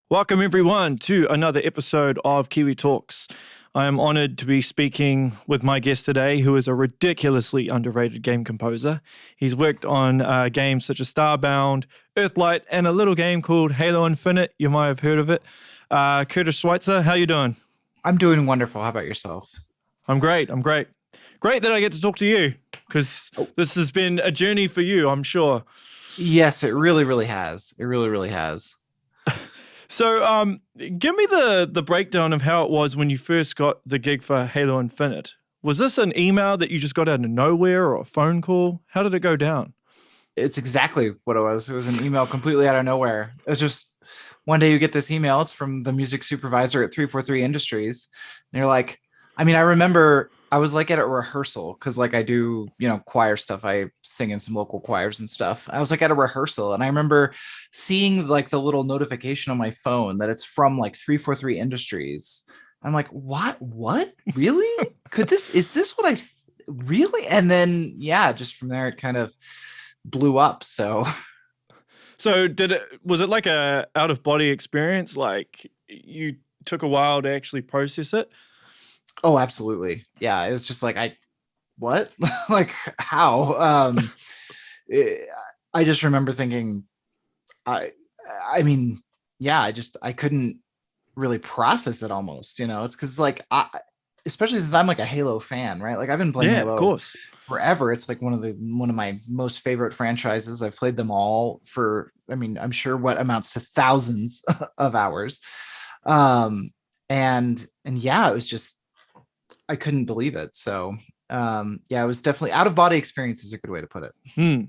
Welcome, everyone, to another episode of Kiwi Talks. I am honored to be speaking with my guest today, who is a ridiculously underrated game composer. He's worked on games such as Starbound, Earthlight, and a little game called Halo Infinite. You might have heard of it. Curtis Schweitzer, how you doing? I'm doing wonderful. How about yourself? I'm great. I'm great. Great that I get to talk to you, because Oh, this has been a journey for you, I'm sure. yes, it really has. It really has. So, give me the breakdown of how it was when you first got the gig for Halo Infinite. Was this an email that you just got out of nowhere or a phone call? How did it go down? It's exactly what it was. It was an email completely out of nowhere. It was just one day you get this email. It's from the music supervisor at 343 Industries. And you're like, I remember I was like at a rehearsal because like I do, choir stuff. I sing in some local choirs and stuff. I was like at a rehearsal and I remember seeing like the little notification on my phone that it's from like 343 Industries. I'm like, what? Really? Is this what I really? And then, yeah, just from there, it kind of blew up. So, So, was it like a out of body experience? Like you took a while to actually process it? oh, absolutely. Yeah. It was just like, what? Like, how? It, I just remember thinking, I, I mean, yeah, I couldn't really process it almost, it's because like, especially since I'm like a Halo fan, right? Like I've been playing Yeah, of Halo course. forever. It's like one of my most favorite franchises. I've played them all for, I'm sure what amounts to thousands of hours. Um, and yeah, it was just I couldn't believe it. So yeah, it was definitely out of body experience is a good way to put it. Hmm.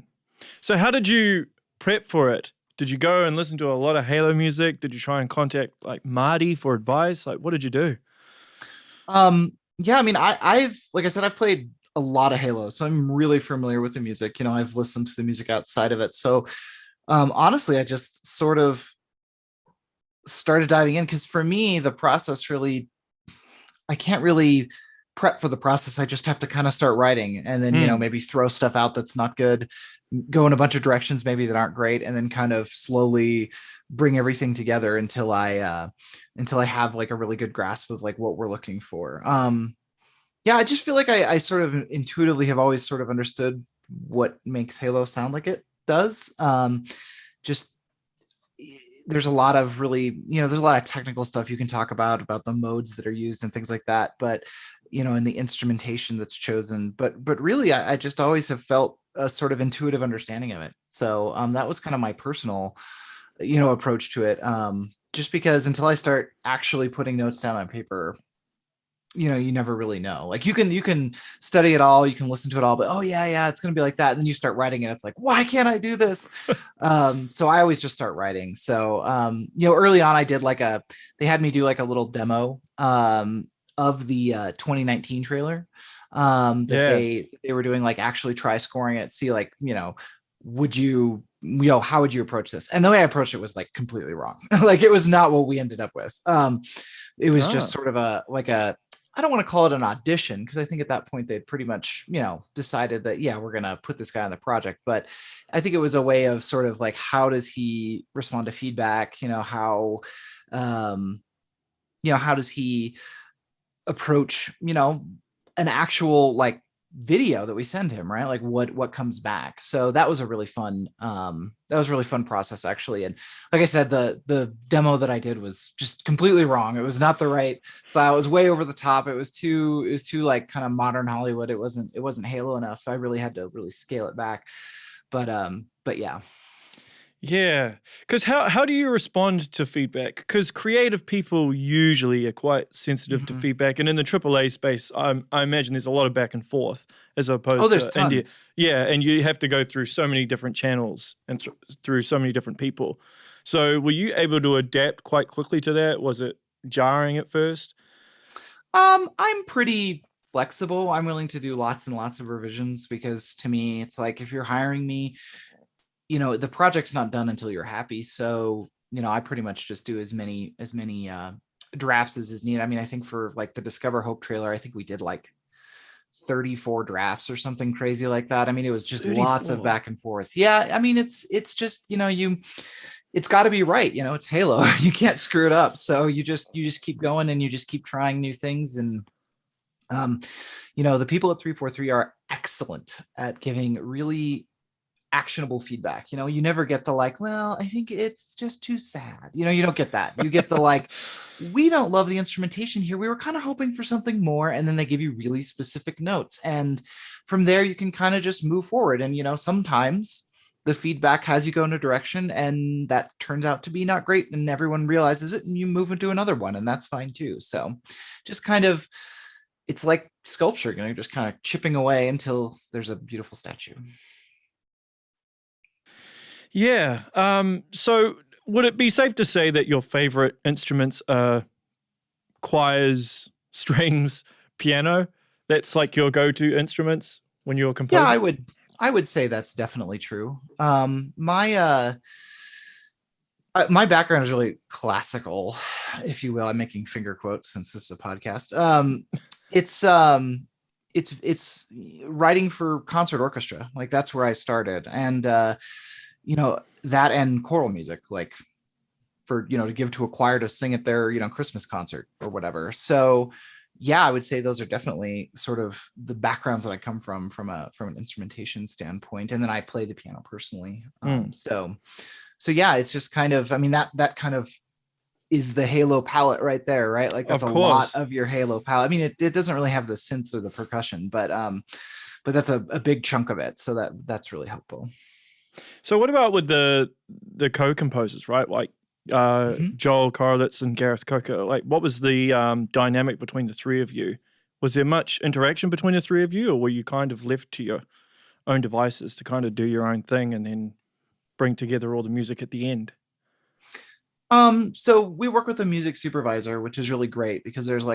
So, how did you prep for it? Did you go and listen to a lot of Halo music? Did you try and contact like Marty for advice? Like, what did you do? Yeah, I've like I said, I've played a lot of Halo, so I'm really familiar with the music. I've listened to the music outside of it. So honestly, I just sort of started diving in because for me, the process really I can't really prep for the process. I just have to kind of start writing and then, Hmm. maybe throw stuff out that's not good, go in a bunch of directions maybe that aren't great, and then kind of slowly bring everything together until I have like a really good grasp of like what we're looking for. Yeah, I just feel like I sort of intuitively have always sort of understood what makes Halo sound like it does. Just there's a lot of really, there's a lot of technical stuff you can talk about the modes that are used and things like that, but and the instrumentation that's chosen, but really I just always have felt a sort of intuitive understanding of it. So that was kind of my personal approach to it, just because until I start actually putting notes down on paper, you never really know. Like you can study it all, you can listen to it all, but oh yeah, it's going to be like that, and then you start writing it, it's like, why can't I do this? So I always just start writing. So early on I did like they had me do like a little demo of the 2019 trailer, that Yeah. they were doing, like actually try scoring it, see like, would you how would you approach this? And the way I approached it was like completely wrong. Like it was not what we ended up with. It was just Ah. sort of a I don't want to call it an audition because I think at that point they'd pretty much, decided that, yeah, we're going to put this guy on the project. But I think it was a way of sort of like, how does he respond to feedback? Um, how does he approach, an actual like video that we send him, right? Like what comes back. So that was a really fun process actually. And like I said, the demo that I did was just completely wrong. It was not the right style. It was way over the top. It was too like kind of modern Hollywood. It wasn't Halo enough. I really had to really scale it back. But yeah. Yeah, because how do you respond to feedback? Because creative people usually are quite sensitive to Mhm. feedback, and in the AAA space, I imagine there's a lot of back and forth as Oh, opposed there's to indie. tons. Yeah, and you have to go through so many different channels and through so many different people. So, were you able to adapt quite quickly to that? Was it jarring at first? I'm pretty flexible. I'm willing to do lots and lots of revisions because to me, it's like if you're hiring me, the project's not done until you're happy. So, I pretty much just do as many drafts as is needed. I think for like the Discover Hope trailer, I think we did like 34 drafts or something crazy like that. It was just lots of 34. back and forth. Yeah, it's just, it's got to be right. It's Halo. You can't screw it up. So you just keep going, and you just keep trying new things. And um, the people at 343 are excellent at giving really actionable feedback. You never get the like, well, I think it's just too sad. You don't get that. You get the like, we don't love the instrumentation here. We were kind of hoping for something more. And then they give you really specific notes. And from there, you can kind of just move forward. And, sometimes the feedback has you go in a direction, and that turns out to be not great, and everyone realizes it, and you move into another one, and that's fine too. So just kind of, it's like sculpture, just kind of chipping away until there's a beautiful statue. Yeah. So would it be safe to say that your favorite instruments are choirs, strings, piano? That's like your go-to instruments when you're composing? Yeah, I would say that's definitely true. My background is really classical, if you will. I'm making finger quotes since this is a podcast. It's writing for concert orchestra. Like, that's where I started. And that and choral music, like for, to give to a choir to sing at their, Christmas concert or whatever. So yeah, I would say those are definitely sort of the backgrounds that I come from an instrumentation standpoint. And then I play the piano personally. So yeah, it's just kind of, I mean, that kind of is the Halo palette right there, right? Like, that's a lot of your Halo palette. I mean, it doesn't really have the synth or the percussion, but that's a big chunk of it. So that's really helpful. So what about with the co-composers, right? Like Joel Korolitz and Gareth Coker. Like, what was the dynamic between the three of you? Was there much interaction between the three of you, or were you kind of left to your own devices to kind of do your own thing and then bring together all the music at the end? So we work with a music supervisor, which is really great because there's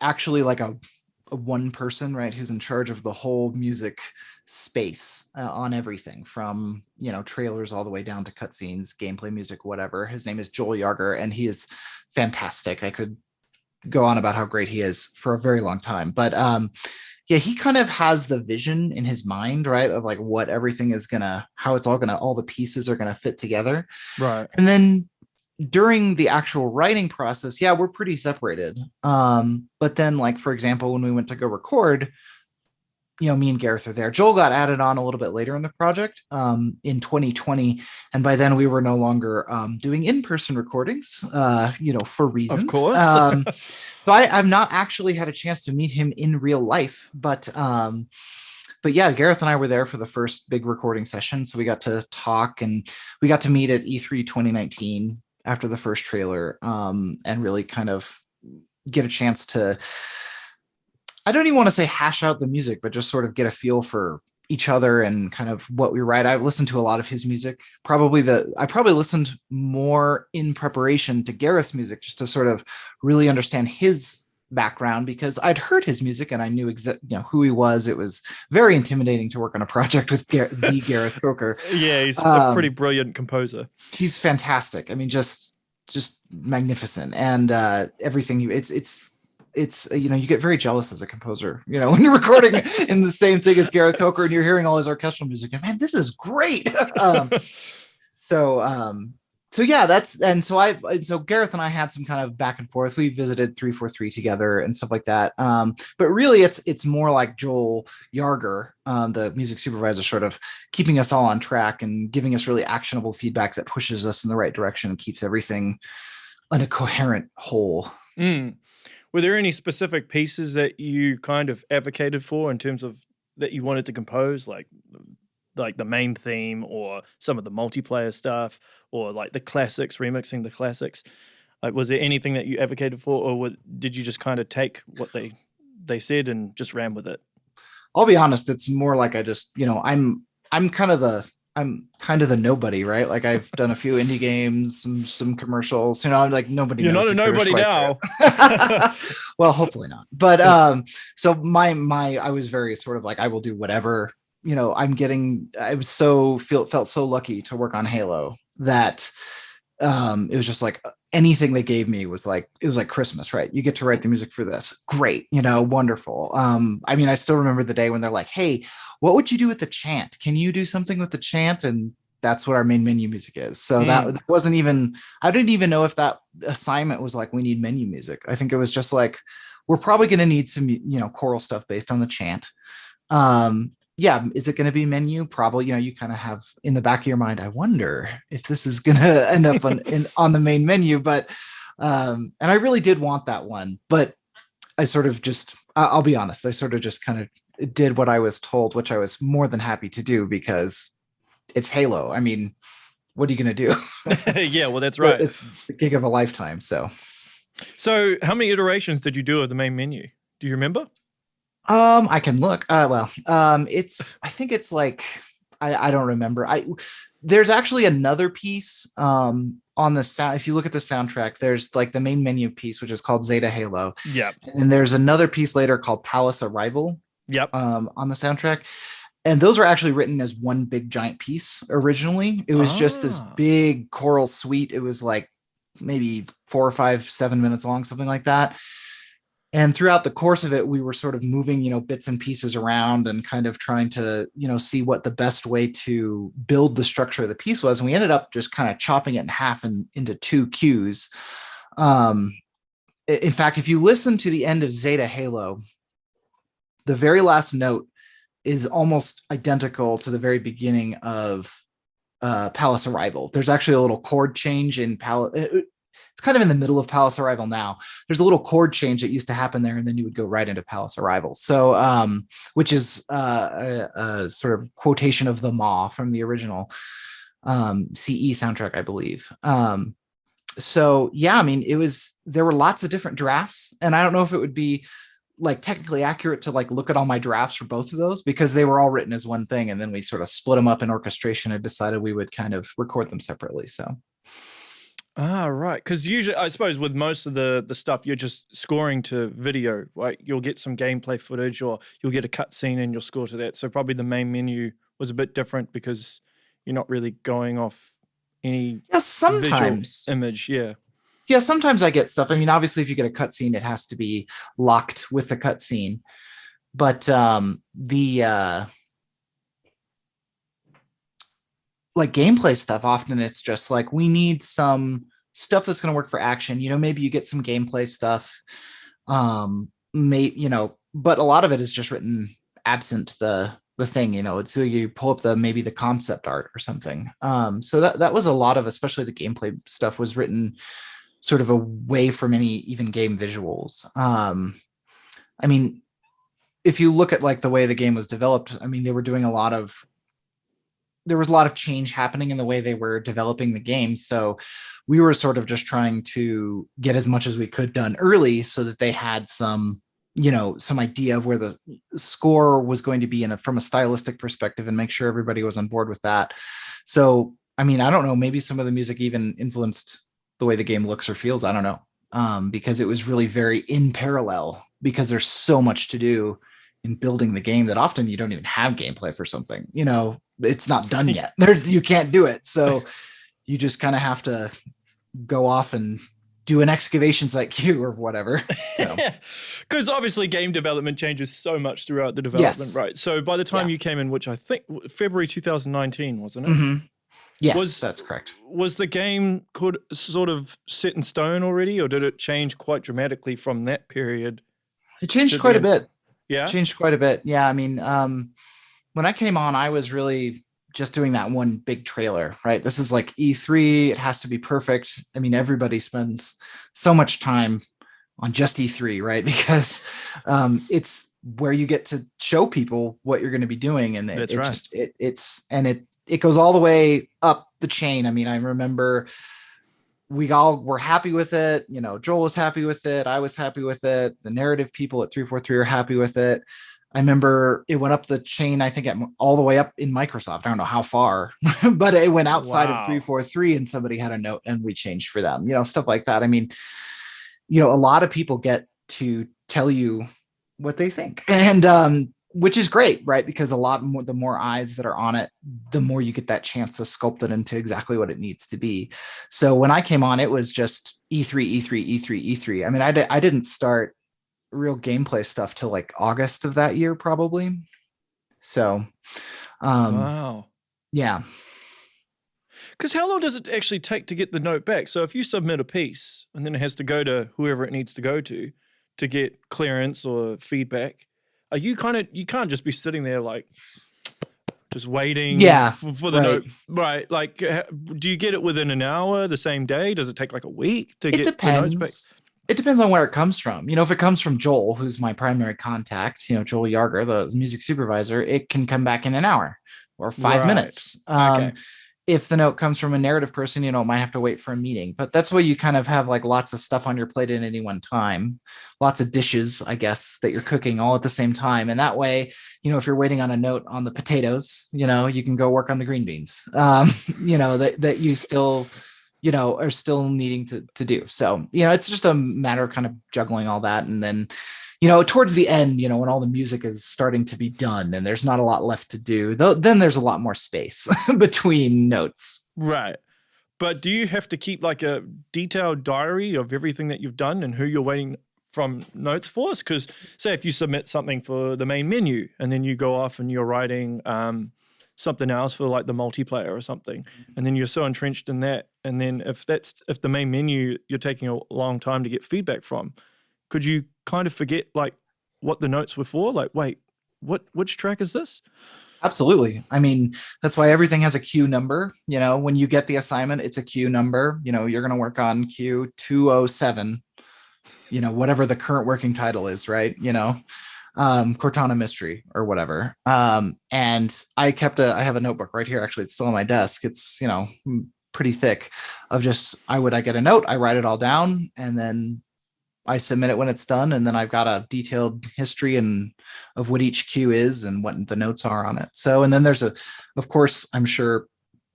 actually a one person, right, who's in charge of the whole music space on everything from, trailers all the way down to cutscenes, gameplay music, whatever. His name is Joel Yarger, and he is fantastic. I could go on about how great he is for a very long time, but yeah, he kind of has the vision in his mind, right, of like what everything is how it's all the pieces are gonna fit together, right? And then during the actual writing process, yeah, we're pretty separated. But then, like, for example, when we went to go record, me and Gareth are there. Joel got added on a little bit later in the project, in 2020. And by then we were no longer doing in-person recordings, for reasons. Of course. So I've not actually had a chance to meet him in real life, but yeah, Gareth and I were there for the first big recording session. So we got to talk, and we got to meet at E3 2019 after the first trailer, and really kind of get a chance to, I don't even want to say hash out the music, but just sort of get a feel for each other and kind of what we write. I've listened to a lot of his music. I probably listened more in preparation to Gareth's music, just to sort of really understand his background, because I'd heard his music and I knew who he was. It was very intimidating to work on a project with the Gareth Coker. Yeah, he's a pretty brilliant composer. He's fantastic. I mean, just magnificent, and everything. It's you get very jealous as a composer, when you're recording in the same thing as Gareth Coker and you're hearing all his orchestral music, and man, this is great. So yeah, so Gareth and I had some kind of back and forth. We visited 343 together and stuff like that. But really it's more like Joel Yarger, the music supervisor, sort of keeping us all on track and giving us really actionable feedback that pushes us in the right direction and keeps everything on a coherent whole. Were there any specific pieces that you kind of advocated for in terms of that you wanted to compose, like the main theme, or some of the multiplayer stuff, or like the classics, remixing the classics? Like, was there anything that you advocated for, or did you just kind of take what they said and just ran with it? I'll be honest, it's more like I just, I'm kind of the nobody, right? Like, I've done a few indie games, some commercials, I'm like, nobody You're knows. You're not a nobody now. Well, hopefully not. But so I was very sort of like, I will do whatever. I felt so lucky to work on Halo that it was just like anything they gave me was like, it was like Christmas, right? You get to write the music for this. Great. Wonderful. I mean, I still remember the day when they're like, hey, what would you do with the chant? Can you do something with the chant? And that's what our main menu music is. So Mm. that wasn't even, I didn't even know if that assignment was like, we need menu music. I think it was just like, we're probably going to need some, choral stuff based on the chant. Yeah, is it going to be menu? Probably. You kind of have in the back of your mind, I wonder if this is going to end up on the main menu. But and I really did want that one, but I sort of just, I'll be honest, I sort of just kind of did what I was told, which I was more than happy to do because it's Halo. I mean, what are you going to do? Yeah, well, that's right. It's the gig of a lifetime. So how many iterations did you do of the main menu? Do you remember? I can look. I think it's like, I don't remember. There's actually another piece on the sound. If you look at the soundtrack, there's like the main menu piece, which is called Zeta Halo. Yep. And there's another piece later called Palace Arrival. Yep. On the soundtrack. And those were actually written as one big giant piece originally. It was just this big choral suite. It was like maybe 4 or 5, 7 minutes long, something like that. And throughout the course of it, we were sort of moving, bits and pieces around and kind of trying to, see what the best way to build the structure of the piece was. And we ended up just kind of chopping it in half and into 2 cues. In fact, if you listen to the end of Zeta Halo, the very last note is almost identical to the very beginning of Palace Arrival. There's actually a little chord change in Palace. It's kind of in the middle of Palace Arrival now. There's a little chord change that used to happen there, and then you would go right into Palace Arrival. So, which is a sort of quotation of the Maw from the original CE soundtrack, I believe. So yeah, I mean, there were lots of different drafts, and I don't know if it would be like technically accurate to like look at all my drafts for both of those because they were all written as one thing, and then we sort of split them up in orchestration and decided we would kind of record them separately. So right, because usually I suppose with most of the stuff you're just scoring to video, right? You'll get some gameplay footage or you'll get a cutscene and you'll score to that. So probably the main menu was a bit different because you're not really going off any sometimes visual image. Yeah, sometimes I get stuff. I mean, obviously, if you get a cutscene, it has to be locked with the cutscene. But the like gameplay stuff, often it's just like we need some stuff that's going to work for action. Maybe you get some gameplay stuff. But a lot of it is just written absent the thing. So you pull up maybe the concept art or something. So that was a lot of, especially the gameplay stuff, was written sort of away from any even game visuals. I mean, if you look at like the way the game was developed, I mean, there was a lot of change happening in the way they were developing the game. So we were sort of just trying to get as much as we could done early so that they had some idea of where the score was going to be from a stylistic perspective and make sure everybody was on board with that. So, I mean, I don't know, maybe some of the music even influenced the way the game looks or feels. I don't know. Because it was really very in parallel because there's so much to do in building the game that often you don't even have gameplay for something, it's not done yet. You can't do it. So you just kind of have to go off and do an excavation site queue or whatever. Because obviously game development changes so much throughout the development, right? So by the time you came in, which I think February 2019, wasn't it? Mm-hmm. Yes, that's correct. Was the game sort of set in stone already, or did it change quite dramatically from that period? It changed quite a bit. Yeah? Changed quite a bit. Yeah, I mean, when I came on, I was really just doing that one big trailer, right? This is like E3. It has to be perfect. I mean, everybody spends so much time on just E3, right? Because it's where you get to show people what you're going to be doing. And it goes all the way up the chain. I mean, I remember we all were happy with it. Joel was happy with it. I was happy with it. The narrative people at 343 are happy with it. I remember it went up the chain, I think all the way up in Microsoft. I don't know how far, but it went outside of 343 and somebody had a note and we changed for them, stuff like that. I mean, a lot of people get to tell you what they think, and which is great, right? Because the more eyes that are on it, the more you get that chance to sculpt it into exactly what it needs to be. So when I came on, it was just E3, E3, E3, E3. I mean, I didn't start real gameplay stuff till like August of that year, probably. So, wow. Yeah. Because how long does it actually take to get the note back? So if you submit a piece and then it has to go to whoever it needs to go to get clearance or feedback, are you you can't just be sitting there like just waiting for the note, right? Like, do you get it within an hour, the same day? Does it take like a week to get the notes back? It depends on where it comes from. If it comes from Joel, who's my primary contact, Joel Yarger, the music supervisor, it can come back in an hour or 5 minutes. Okay. If the note comes from a narrative person, might have to wait for a meeting. But that's why you kind of have like lots of stuff on your plate at any one time, lots of dishes, I guess, that you're cooking all at the same time. And that way, if you're waiting on a note on the potatoes, you can go work on the green beans, that you still, are still needing to do. So, it's just a matter of kind of juggling all that. And then, towards the end, when all the music is starting to be done and there's not a lot left to do, then there's a lot more space between notes. Right. But do you have to keep like a detailed diary of everything that you've done and who you're waiting from notes for? Because say if you submit something for the main menu and then you go off and you're writing something else for like the multiplayer or something, and then you're so entrenched in that, and then if the main menu you're taking a long time to get feedback from, could you kind of forget like what the notes were for? Like, wait, which track is this? Absolutely. I mean, that's why everything has a queue number. When you get the assignment, it's a queue number. You're going to work on queue 207, whatever the current working title is, right? Cortana Mystery or whatever. And I have a notebook right here. Actually, it's still on my desk. It's, pretty thick of just, I get a note, I write it all down, and then I submit it when it's done, and then I've got a detailed history of what each queue is and what the notes are on it. So, and then there's of course, I'm sure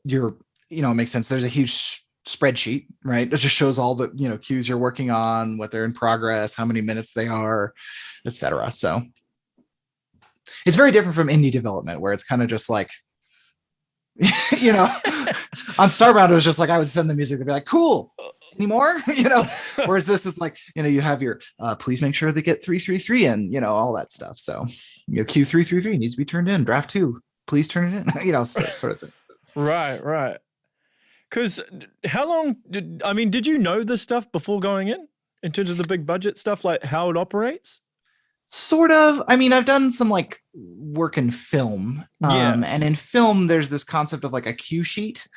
it makes sense. There's a huge spreadsheet, right? It just shows all the, queues you're working on, what they're in progress, how many minutes they are, etc. So it's very different from indie development, where it's kind of just like, on Starbound, it was just like, I would send the music, they'd be like, cool. Anymore, whereas this is like, you have your please make sure they get 333 in, all that stuff. So Q333 needs to be turned in, draft 2, please turn it in, sort of thing. Right. Because how long did you know this stuff before going in terms of the big budget stuff, like how it operates? Sort of. I've done some like work in film, and in film there's this concept of like a cue sheet,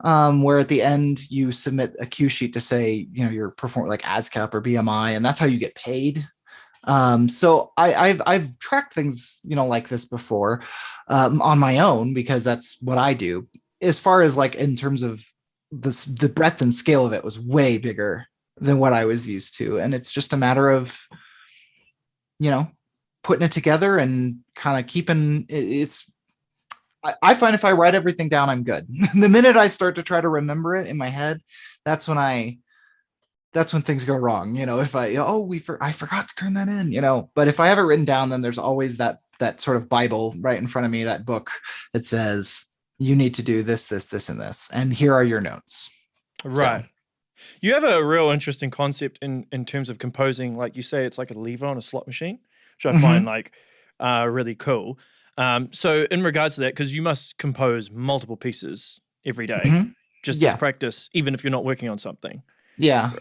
where at the end you submit a cue sheet to say, you're performing like ASCAP or BMI, and that's how you get paid. So I've tracked things, like this before, on my own, because that's what I do. As far as like in terms of the breadth and scale of it was way bigger than what I was used to. And it's just a matter of, putting it together and kind of keeping it's, I find if I write everything down, I'm good. The minute I start to try to remember it in my head, that's when things go wrong. If I forgot to turn that in, but if I have it written down, then there's always that sort of Bible right in front of me, that book that says, you need to do this, this, this, and this, and here are your notes. Right. So, you have a real interesting concept in terms of composing. Like you say, it's like a lever on a slot machine, which I find like really cool. So in regards to that, because you must compose multiple pieces every day, just as practice, even if you're not working on something. Yeah.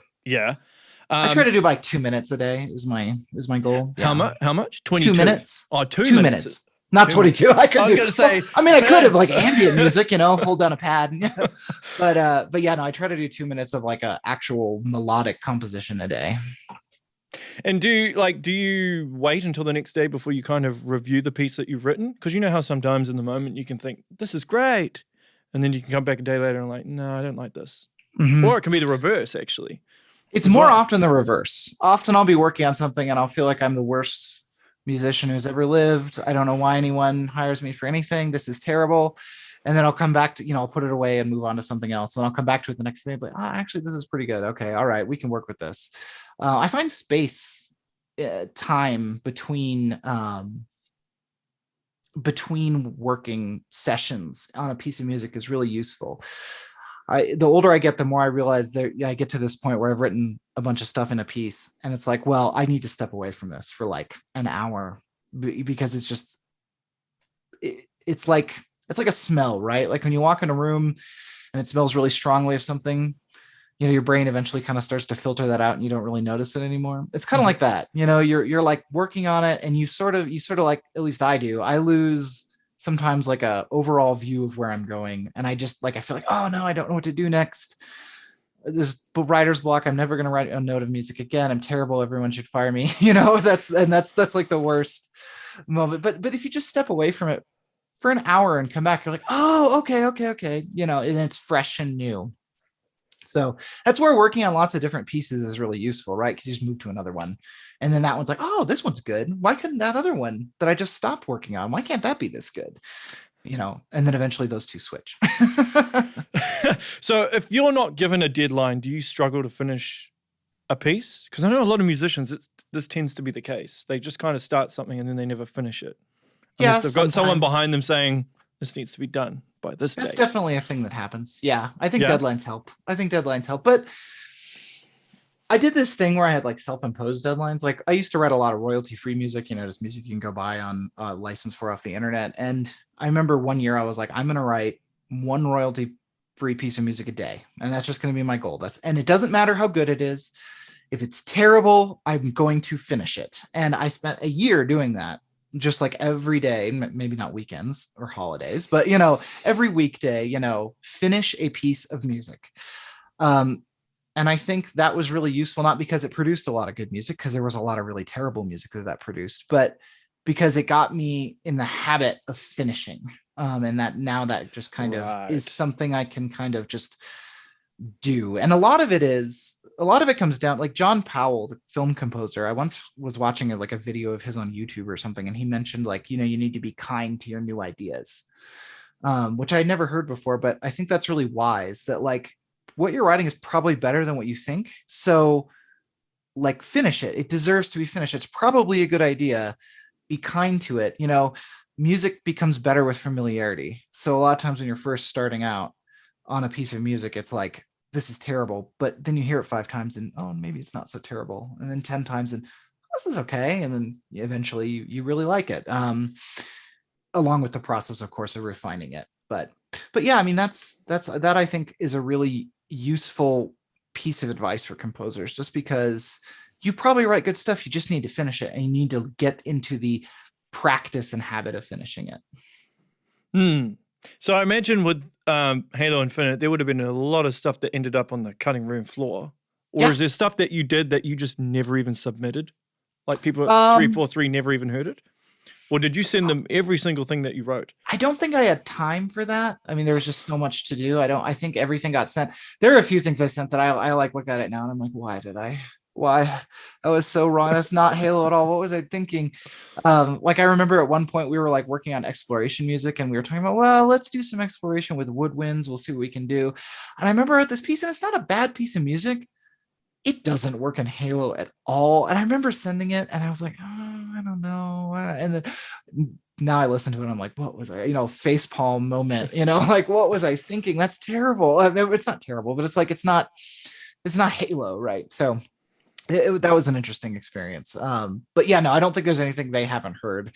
I try to do like 2 minutes a day is my goal. How much? 22 minutes. Oh, 2 minutes. Not 22. I was going to say. Well, I could have like ambient music, hold down a pad. But yeah, no, I try to do 2 minutes of like a actual melodic composition a day. And do you wait until the next day before you kind of review the piece that you've written? Because you know how sometimes in the moment you can think, this is great. And then you can come back a day later and like, no, I don't like this. Or it can be the reverse, actually. It's more often the reverse. Often I'll be working on something and I'll feel like I'm the worst musician who's ever lived. I don't know why anyone hires me for anything. This is terrible. And then I'll come back to, I'll put it away and move on to something else. And I'll come back to it the next day, but actually this is pretty good. Okay. All right. We can work with this. I find space, time between working sessions on a piece of music is really useful. The older I get, the more I realize that I get to this point where I've written a bunch of stuff in a piece and it's like, well, I need to step away from this for like an hour because it's just, it's like a smell, right? Like when you walk in a room and it smells really strongly of something, your brain eventually kind of starts to filter that out and you don't really notice it anymore. It's kind of like that, you're like working on it and you sort of like, at least I do, I lose sometimes like a overall view of where I'm going. And I just like, I feel like, oh no, I don't know what to do next. This writer's block. I'm never going to write a note of music again. I'm terrible. Everyone should fire me. That's like the worst moment. But if you just step away from it for an hour and come back, you're like, oh, okay. And it's fresh and new. So that's where working on lots of different pieces is really useful, right? Because you just move to another one. And then that one's like, oh, this one's good. Why couldn't that other one that I just stopped working on, why can't that be this good? And then eventually those two switch. So if you're not given a deadline, do you struggle to finish a piece? Because I know a lot of musicians, this tends to be the case. They just kind of start something and then they never finish it. Unless they've got someone behind them saying, this needs to be done by this date. That's definitely a thing that happens. Yeah, I think deadlines help. But I did this thing where I had like self-imposed deadlines. Like I used to write a lot of royalty-free music, just music you can go buy on license for off the internet. And I remember one year I was like, I'm going to write one royalty-free piece of music a day. And that's just going to be my goal. And it doesn't matter how good it is. If it's terrible, I'm going to finish it. And I spent a year doing that. Just like every day, maybe not weekends or holidays, but, every weekday, finish a piece of music. And I think that was really useful, not because it produced a lot of good music, because there was a lot of really terrible music that produced, but because it got me in the habit of finishing. And that now that just kind of is something I can kind of just do. And a lot of it comes down, like John Powell, the film composer. I once was watching a video of his on YouTube or something, and he mentioned you need to be kind to your new ideas, which I had never heard before, but I think that's really wise, that what you're writing is probably better than what you think. So finish it. It deserves to be finished. It's probably a good idea. Be kind to it. Music becomes better with familiarity. So a lot of times when you're first starting out on a piece of music, it's like, this is terrible, but then you hear it 5 times and, oh, maybe it's not so terrible. And then 10 times and this is okay. And then eventually you really like it. Along with the process, of course, of refining it. But yeah, I mean, that I think is a really useful piece of advice for composers, just because you probably write good stuff. You just need to finish it, and you need to get into the practice and habit of finishing it. So I imagine with Halo Infinite, there would have been a lot of stuff that ended up on the cutting room floor. Or is there stuff that you did that you just never even submitted? Like people at 343 never even heard it? Or did you send them every single thing that you wrote? I don't think I had time for that. I mean, there was just so much to do. I think everything got sent. There are a few things I sent that I look at it now and I'm like, why I was so wrong. That's not Halo at all. What was I thinking? I remember at one point we were working on exploration music, and we were talking about, well, let's do some exploration with woodwinds. We'll see what we can do. And I remember I wrote this piece, and it's not a bad piece of music. It doesn't work in Halo at all. And I remember sending it and I was like, oh, I don't know. And then now I listen to it and I'm like, what was I, facepalm moment, what was I thinking? That's terrible. I mean, it's not terrible, but it's not Halo, right? So that was an interesting experience. But yeah, no, I don't think there's anything they haven't heard.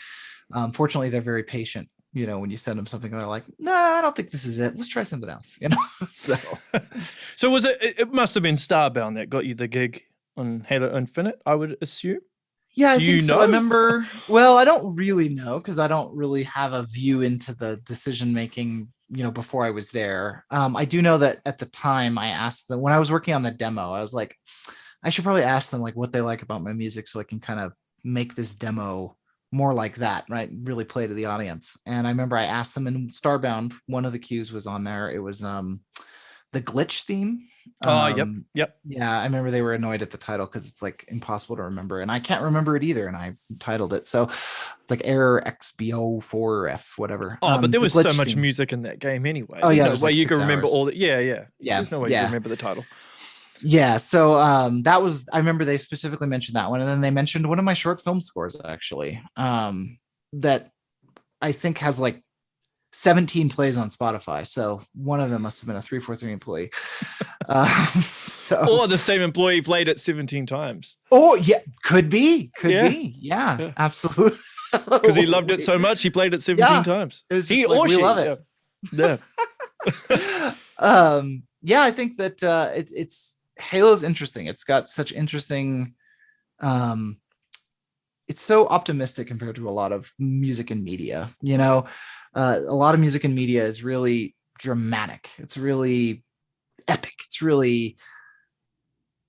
Fortunately, they're very patient. When you send them something, they're like, no, I don't think this is it. Let's try something else. So was it must have been Starbound that got you the gig on Halo Infinite, I would assume. Yeah, I think so. I remember, well, I don't really know because I don't really have a view into the decision making, before I was there. I do know that at the time I asked them, when I was working on the demo, I was like, I should probably ask them what they like about my music so I can kind of make this demo more like that, right? Really play to the audience. And I remember I asked them in Starbound, one of the cues was on there. It was the glitch theme. Yep. Yeah, I remember they were annoyed at the title because it's impossible to remember. And I can't remember it either. And I titled it. So it's error XBO4F, whatever. But there was so much music in that game anyway. Oh, There's no way you can remember all that. Yeah. There's no way you can remember the title. Yeah, so that was, I remember they specifically mentioned that one, and then they mentioned one of my short film scores actually, that I think has 17 plays on Spotify. So one of them must have been a 343 employee. Or the same employee played it 17 times. Oh yeah, could be. Yeah. Absolutely. Because he loved it so much, he played it 17 times. He or she. We love it. Yeah. Yeah, I think that it's Halo's interesting. It's got such interesting. Um, it's so optimistic compared to a lot of music and media. A lot of music and media is really dramatic. It's really epic.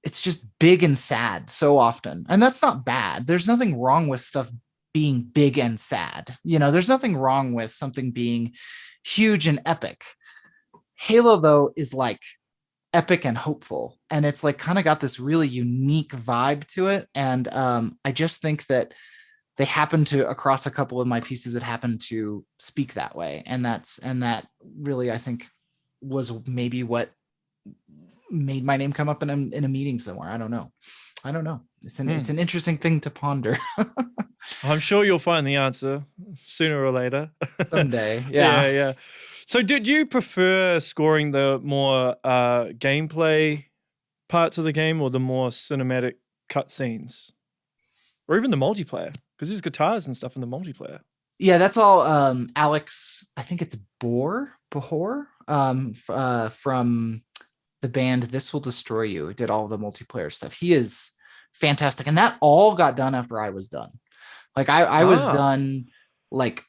It's just big and sad so often, and that's not bad. There's nothing wrong with stuff being big and sad. There's nothing wrong with something being huge and epic. Halo, though, is like epic and hopeful, and it's like kind of got this really unique vibe to it. And I just think that they happen to, across a couple of my pieces, that happen to speak that way, and that really, I think, was maybe what made my name come up in a meeting somewhere. I don't know. It's an interesting thing to ponder. I'm sure you'll find the answer sooner or later. Someday. Yeah. So did you prefer scoring the more gameplay parts of the game, or the more cinematic cutscenes, or even the multiplayer? Because there's guitars and stuff in the multiplayer. Yeah, that's all Alex, I think it's Bhore, from the band This Will Destroy You, did all the multiplayer stuff. He is fantastic. And that all got done after I was done. Like I was done like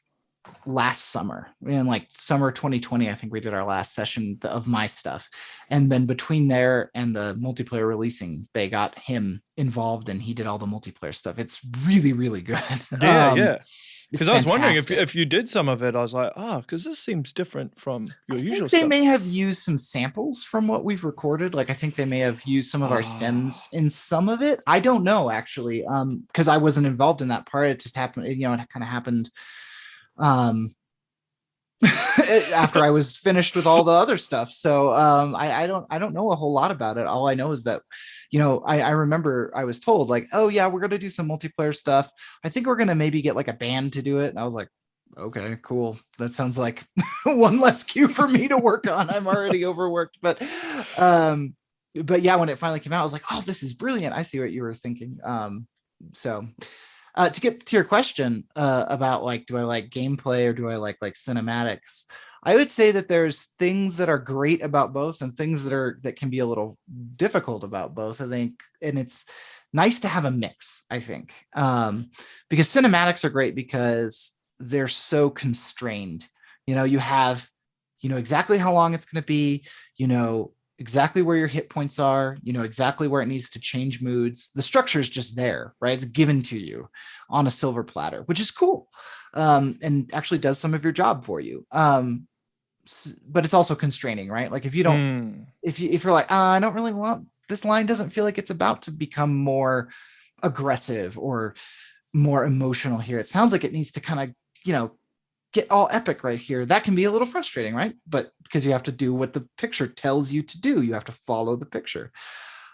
last summer, in like summer 2020. I think we did our last session of my stuff. And then between there and the multiplayer releasing, they got him involved and he did all the multiplayer stuff. It's really, really good. Yeah. Because I was wondering if you did some of it. I was like, because this seems different from your usual stuff. They may have used some samples from what we've recorded. Like I think they may have used some of our stems in some of it. I don't know, actually, because I wasn't involved in that part. It just happened. It kind of happened after I was finished with all the other stuff. So I don't know a whole lot about it. All I know is that, I remember I was told like, oh yeah, we're going to do some multiplayer stuff. I think we're going to maybe get like a band to do it. And I was like, okay, cool. That sounds like one less cue for me to work on. I'm already overworked, but yeah, when it finally came out, I was like, oh, this is brilliant. I see what you were thinking. So to get to your question about like, do I like gameplay or do I like cinematics? I would say that there's things that are great about both and things that can be a little difficult about both, I think. And it's nice to have a mix, I think, because cinematics are great because they're so constrained. You have, exactly how long it's going to be, exactly where your hit points are, exactly where it needs to change moods. The structure is just there, right? It's given to you on a silver platter, which is cool, and actually does some of your job for you. But it's also constraining, right? Like if you don't, if you're like, I don't really want, this line doesn't feel like it's about to become more aggressive or more emotional here. It sounds like it needs to kind of, get all epic right here. That can be a little frustrating, right? But because you have to do what the picture tells you to do, you have to follow the picture.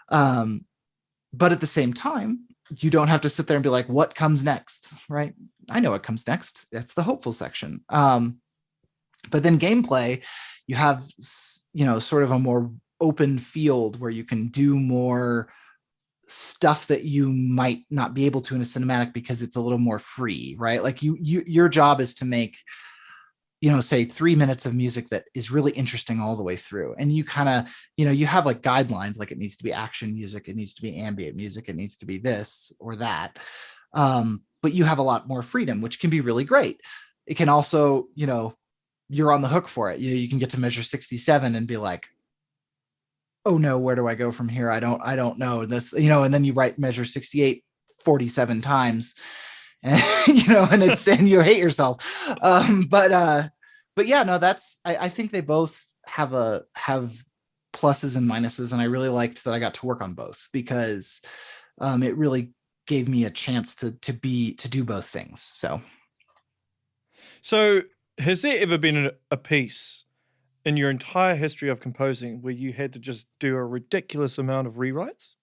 But at the same time, you don't have to sit there and be like, what comes next, right? I know what comes next. That's the hopeful section. But then gameplay, you have, sort of a more open field where you can do more stuff that you might not be able to in a cinematic because it's a little more free, right? Like your job is to make, say 3 minutes of music that is really interesting all the way through. And you kind of, you have like guidelines, like it needs to be action music, it needs to be ambient music, it needs to be this or that. But you have a lot more freedom, which can be really great. It can also, you're on the hook for it. You can get to measure 67 and be like, oh no, where do I go from here? I don't know this, and then you write measure 68 47 times, and and you hate yourself. But yeah, no, I think they both have pluses and minuses, and I really liked that I got to work on both because it really gave me a chance to do both things. So has there ever been a piece in your entire history of composing where you had to just do a ridiculous amount of rewrites?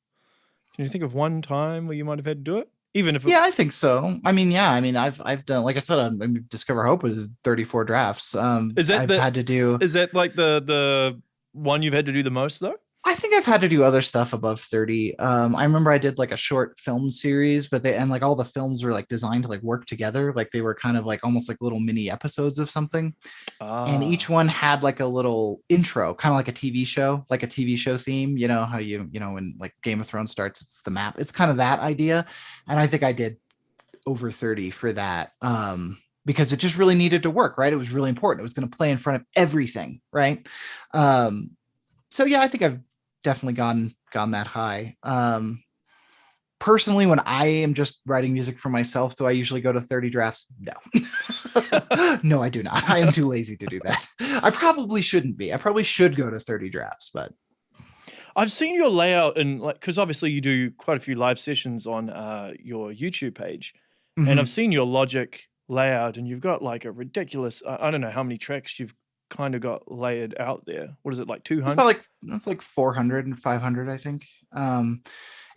Can you think of one time where you might have had to do it? Even if I think so. I've done, like I said, Discover Hope was 34 drafts. Is that like the one you've had to do the most though? I think I've had to do other stuff above 30. I remember I did like a short film series, but like all the films were like designed to like work together. Like they were kind of like almost like little mini episodes of something. And each one had like a little intro, kind of like a TV show, like a TV show theme. You know how when like Game of Thrones starts, it's the map. It's kind of that idea. And I think I did over 30 for that. Because it just really needed to work, right? It was really important. It was going to play in front of everything, right? So yeah, I think I've definitely gone that high. Personally, when I am just writing music for myself, do I usually go to 30 drafts? No. No, I do not. I am too lazy to do that. I probably shouldn't be. I probably should go to 30 drafts, but I've seen your layout and like, because obviously you do quite a few live sessions on your YouTube page, and I've seen your Logic layout, and you've got like a ridiculous, I don't know how many tracks you've kind of got layered out there. What is it, like 200? That's like 400 and 500, I think.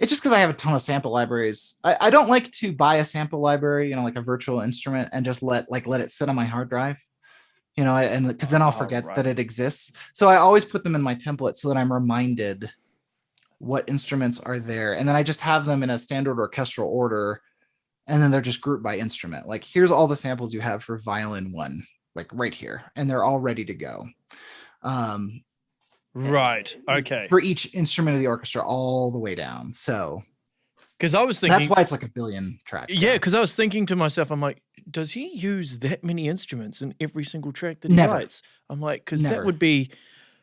It's just because I have a ton of sample libraries. I don't like to buy a sample library, like a virtual instrument, and just let it sit on my hard drive, and because then I'll forget that it exists. So I always put them in my template so that I'm reminded what instruments are there, and then I just have them in a standard orchestral order, and then they're just grouped by instrument. Like here's all the samples you have for violin 1, like right here, and they're all ready to go. Right. Okay. For each instrument of the orchestra all the way down. So because I was thinking that's why it's like a billion tracks. Yeah, because I was thinking to myself, I'm like, does he use that many instruments in every single track that he writes? I'm like, because that would be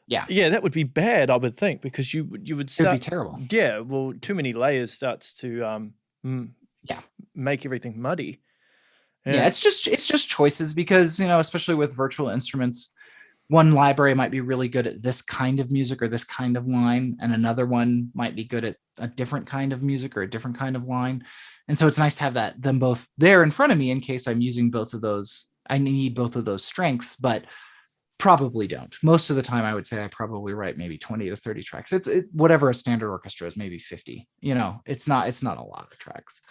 that would be bad, I would think, because you would start, it would be terrible. Yeah, well, too many layers starts to make everything muddy. Yeah, it's just choices, because especially with virtual instruments, one library might be really good at this kind of music or this kind of line, and another one might be good at a different kind of music or a different kind of line. And so it's nice to have them both there in front of me in case I'm using both of those. I need both of those strengths, but probably don't. Most of the time, I would say I probably write maybe 20 to 30 tracks. Whatever a standard orchestra is, maybe 50. It's not a lot of tracks.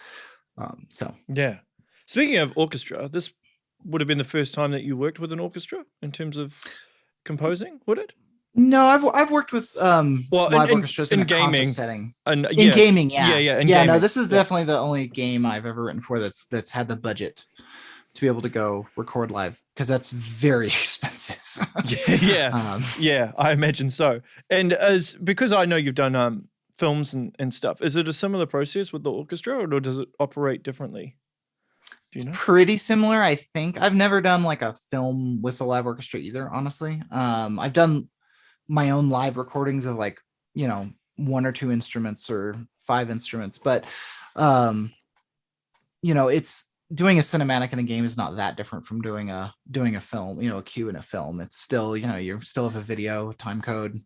So yeah. Speaking of orchestra, this would have been the first time that you worked with an orchestra in terms of composing, would it? No, I've worked with live orchestras in a gaming concert setting. In gaming, gaming. No, this is definitely the only game I've ever written for that's had the budget to be able to go record live, because that's very expensive. Yeah, I imagine so. And because I know you've done films and stuff, is it a similar process with the orchestra, or does it operate differently? It's pretty similar, I think. I've never done like a film with a live orchestra either, honestly. I've done my own live recordings of like, 1 or 2 instruments or 5 instruments, but it's doing a cinematic in a game is not that different from doing a film, a cue in a film. It's still, you still have a video time code,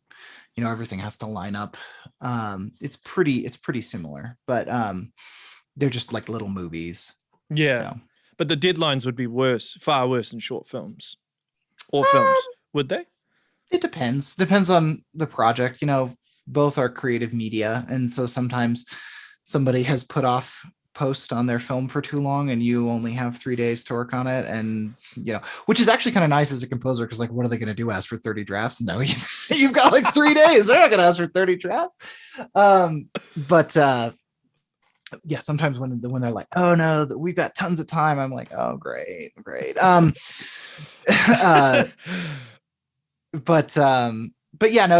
everything has to line up. It's pretty similar, but they're just like little movies. Yeah. So. But the deadlines would be far worse in short films or films, would they? It depends. Depends on the project. Both are creative media. And so sometimes somebody has put off post on their film for too long and you only have 3 days to work on it. And, which is actually kind of nice as a composer, because like, what are they going to do? Ask for 30 drafts? No, you've got like 3 days. They're not going to ask for 30 drafts. But yeah, sometimes when they're like, oh no, we've got tons of time, I'm like, oh great. But yeah, no,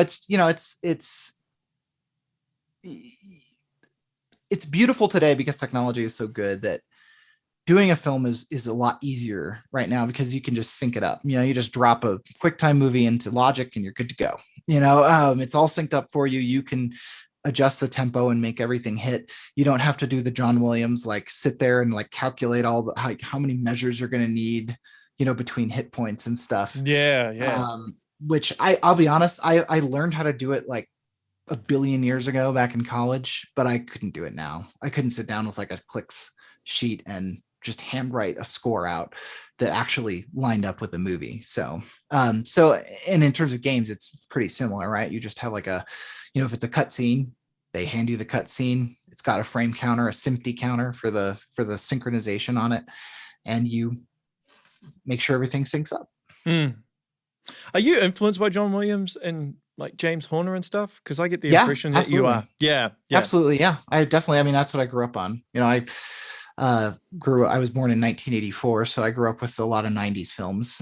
it's beautiful today because technology is so good that doing a film is a lot easier right now, because you can just sync it up. You just drop a QuickTime movie into Logic and you're good to go. It's all synced up for you. You can adjust the tempo and make everything hit. You don't have to do the John Williams, like sit there and like calculate all the how many measures you're going to need, between hit points and stuff. Yeah. Which I'll be honest, I learned how to do it like a billion years ago back in college, but I couldn't do it now. I couldn't sit down with like a clicks sheet and just handwrite a score out that actually lined up with the movie. So and in terms of games, it's pretty similar, right? You just have like if it's a cutscene, they hand you the cutscene. It's got a frame counter, a SMPTE counter for the synchronization on it, and you make sure everything syncs up. Are you influenced by John Williams and like James Horner and stuff? Because I get the Yeah, impression that absolutely. you are. Yeah. Absolutely. Yeah. I mean, that's what I grew up on. I was born in 1984, so I grew up with a lot of 90s films.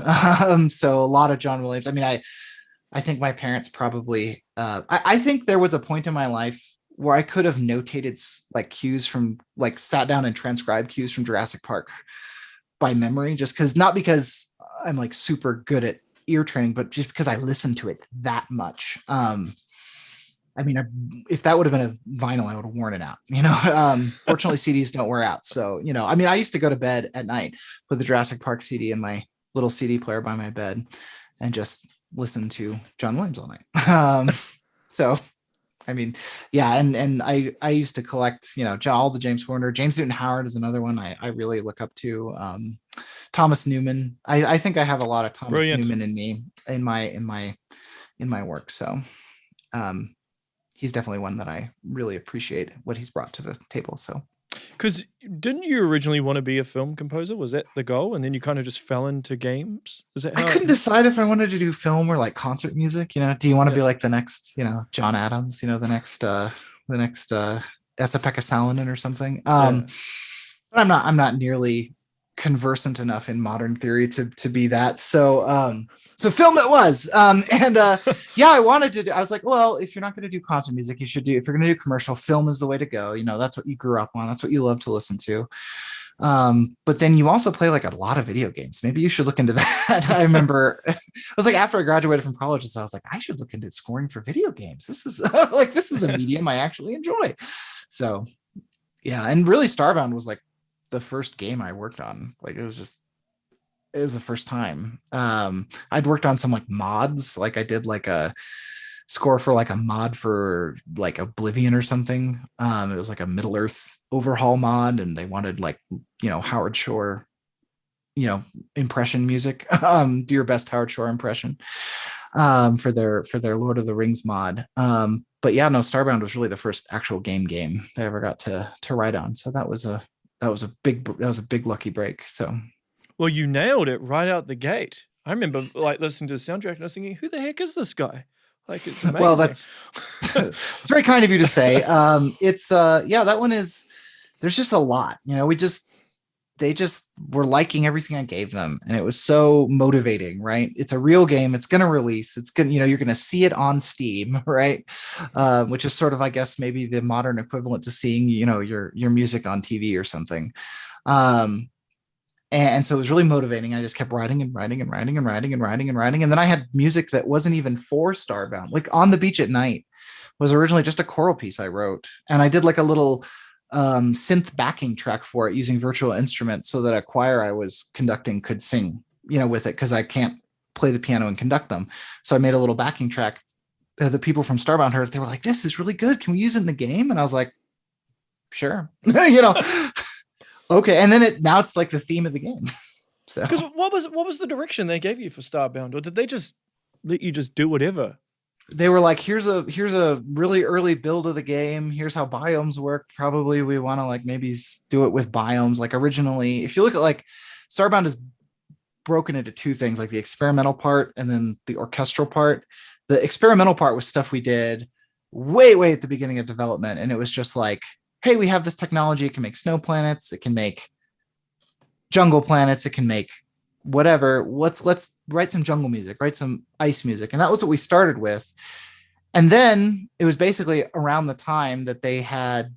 So a lot of John Williams. I mean, I think my parents probably, I think there was a point in my life where I could have notated like cues from, like, sat down and transcribed cues from Jurassic Park by memory, just not because I'm like super good at ear training, but just because I listened to it that much. I mean, if that would have been a vinyl, I would have worn it out. Fortunately, CDs don't wear out. So, I mean, I used to go to bed at night with the Jurassic Park CD in my little CD player by my bed and just listen to John Williams all night. So, I mean, yeah, and I used to collect, all the James Horner. James Newton Howard is another one I really look up to. Thomas Newman. I think I have a lot of Thomas Brilliant. Newman in me in my work. So, he's definitely one that I really appreciate what he's brought to the table. So, because didn't you originally want to be a film composer? Was that the goal? And then you kind of just fell into games? Is that how I couldn't decide if I wanted to do film or like concert music. Do you want to be like the next, John Adams, the next Esa-Pekka Salonen or something? But I'm not nearly conversant enough in modern theory to be that. So film it was. I wanted to do, I was like, well, if you're not going to do concert music, if you're going to do commercial, film is the way to go. That's what you grew up on. That's what you love to listen to. But then you also play like a lot of video games. Maybe you should look into that. I remember I was like, after I graduated from college, I was like, I should look into scoring for video games. This is this is a medium I actually enjoy. So yeah. And really Starbound was like the first game I worked on. Like it was the first time. I'd worked on some like mods. Like I did like a score for like a mod for like Oblivion or something. It was like a Middle Earth overhaul mod, and they wanted like, Howard Shore, impression music. Do your best Howard Shore impression for their Lord of the Rings mod. But yeah, no, Starbound was really the first actual game I ever got to write on. So that was a big lucky break. So, well, you nailed it right out the gate. I remember like listening to the soundtrack and I was thinking, who the heck is this guy? Like, it's amazing. Well, that's it's very kind of you to say. That one is, there's just a lot, they just were liking everything I gave them. And it was so motivating, right? It's a real game. It's going to release. It's going to, you're going to see it on Steam, right? Which is sort of, I guess, maybe the modern equivalent to seeing, your music on TV or something. And so it was really motivating. I just kept writing and writing and writing and writing and writing and writing. And then I had music that wasn't even for Starbound. Like On the Beach at Night was originally just a choral piece I wrote. And I did like a little synth backing track for it using virtual instruments so that a choir I was conducting could sing, with it, because I can't play the piano and conduct them. So I made a little backing track. The people from Starbound heard it. They were like, this is really good. Can we use it in the game? And I was like, sure. Okay. And then now it's like the theme of the game. So, because what was the direction they gave you for Starbound, or did they just let you just do whatever? They were like, here's a really early build of the game. Here's how biomes work. Probably we want to like maybe do it with biomes. Like originally, if you look at like Starbound is broken into two things, like the experimental part and then the orchestral part. The experimental part was stuff we did way at the beginning of development. And it was just like, hey, we have this technology. It can make snow planets. It can make jungle planets. It can make whatever. Let's write some jungle music, write some ice music. And that was what we started with. And then it was basically around the time that they heard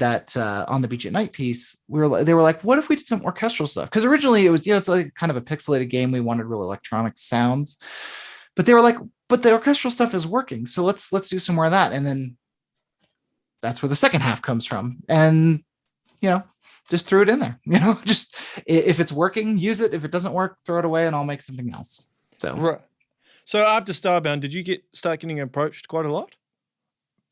that On the Beach at Night piece. They were like, what if we did some orchestral stuff? Because originally it was, it's like kind of a pixelated game. We wanted real electronic sounds, but they were like, but the orchestral stuff is working. So let's do some more of that. And then that's where the second half comes from. And, just threw it in there, just if it's working, use it. If it doesn't work, throw it away and I'll make something else. So, right. So after Starbound, did you start getting approached quite a lot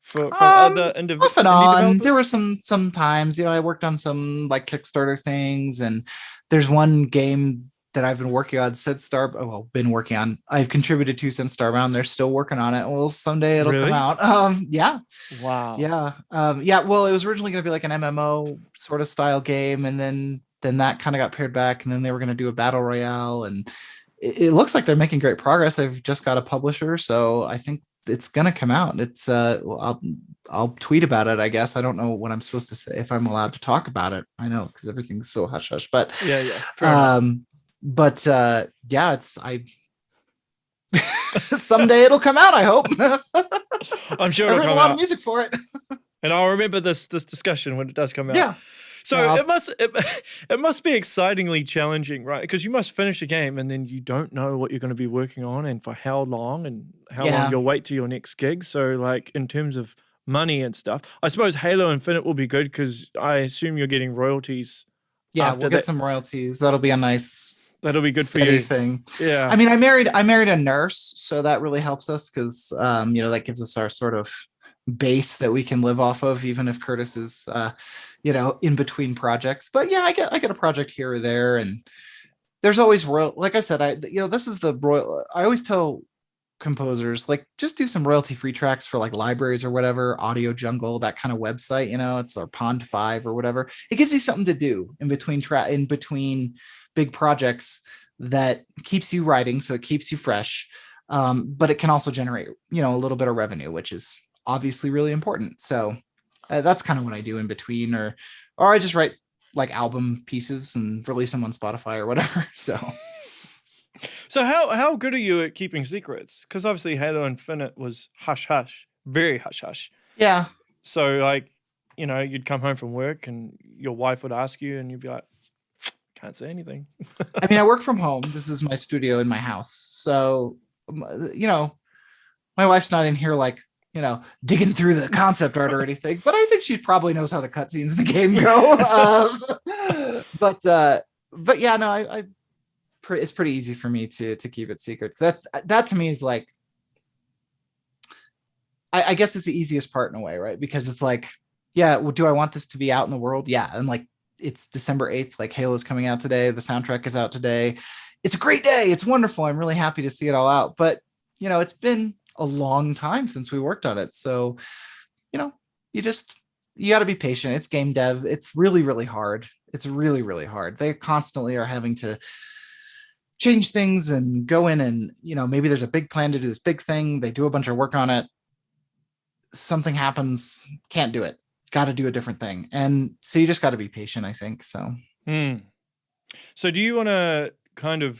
from other off and on? developers? There were some times, I worked on some like Kickstarter things, and there's one game that I've been working on since I've contributed to since Starbound. They're still working on it. Well, someday it'll come out. Yeah. Wow. Yeah. Well, it was originally going to be like an MMO sort of style game. And then that kind of got pared back, and then they were going to do a battle royale, and it looks like they're making great progress. They've just got a publisher, so I think it's gonna come out. It's I'll tweet about it, I guess. I don't know what I'm supposed to say, if I'm allowed to talk about it. I know, because everything's so hush hush. But yeah, fair enough. But yeah, it's someday it'll come out, I hope. I'm sure I it'll wrote come a lot out. of music for it. And I'll remember this discussion when it does come out. Yeah. So No, it must be excitingly challenging, right? Because you must finish a game and then you don't know what you're going to be working on and for how long and how long you'll wait to your next gig. So like in terms of money and stuff, I suppose Halo Infinite will be good because I assume you're getting royalties. Yeah, we'll get some royalties. That'll be a nice. That'll be good for steady you. Thing. Yeah. I mean, I married a nurse, so that really helps us because that gives us our sort of base that we can live off of, even if Curtis is in between projects. But yeah, I get a project here or there, and there's always like I said, this is the royal. I always tell composers, like, just do some royalty free tracks for like libraries or whatever, Audio Jungle, that kind of website. It's our Pond 5 or whatever. It gives you something to do in between big projects that keeps you writing, so it keeps you fresh, but it can also generate a little bit of revenue, which is obviously really important. So that's kind of what I do in between, or I just write like album pieces and release them on Spotify or whatever. So how good are you at keeping secrets? Because obviously Halo Infinite was hush hush, very hush hush. Yeah. So like, you'd come home from work and your wife would ask you and you'd be like, can't say anything. I mean, I work from home. This is my studio in my house. So, my wife's not in here like, digging through the concept art or anything, but I think she probably knows how the cutscenes in the game go. But yeah, no, it's pretty easy for me to keep it secret. That to me is like, I guess it's the easiest part in a way, right? Because it's like, yeah, well, do I want this to be out in the world? Yeah. And like, it's December 8th, like Halo's coming out today. The soundtrack is out today. It's a great day. It's wonderful. I'm really happy to see it all out. But, it's been a long time since we worked on it. So, you got to be patient. It's game dev. It's really, really hard. It's really, really hard. They constantly are having to change things and go in and, maybe there's a big plan to do this big thing. They do a bunch of work on it. Something happens, can't do it. Got to do a different thing. And so you just got to be patient, I think. So. So do you want to kind of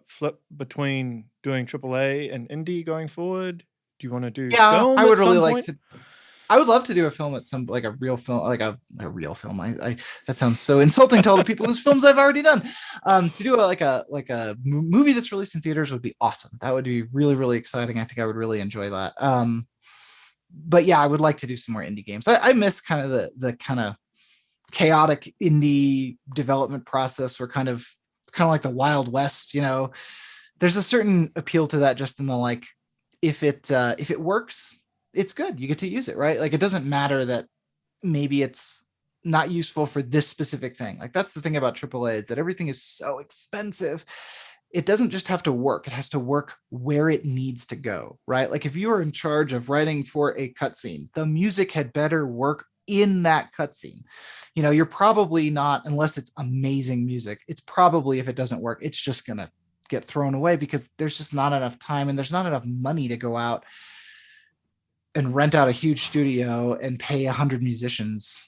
flip between doing AAA and indie going forward? Do you want to do film? I would really like to. I would love to do a film at some, like a real film, like a real film. I that sounds so insulting to all the people whose films I've already done. To do a movie that's released in theaters would be awesome. That would be really, really exciting. I think I would really enjoy that. But yeah, I would like to do some more indie games. I miss kind of the kind of chaotic indie development process, or kind of like the Wild West. There's a certain appeal to that, just in the like, if it works, it's good. You get to use it, right? Like, it doesn't matter that maybe it's not useful for this specific thing. Like, that's the thing about AAA, is that everything is so expensive. It doesn't just have to work. It has to work where it needs to go, right? Like, if you are in charge of writing for a cutscene, the music had better work in that cutscene. You're probably not, unless it's amazing music, it's probably, if it doesn't work, it's just going to get thrown away, because there's just not enough time and there's not enough money to go out and rent out a huge studio and pay 100 musicians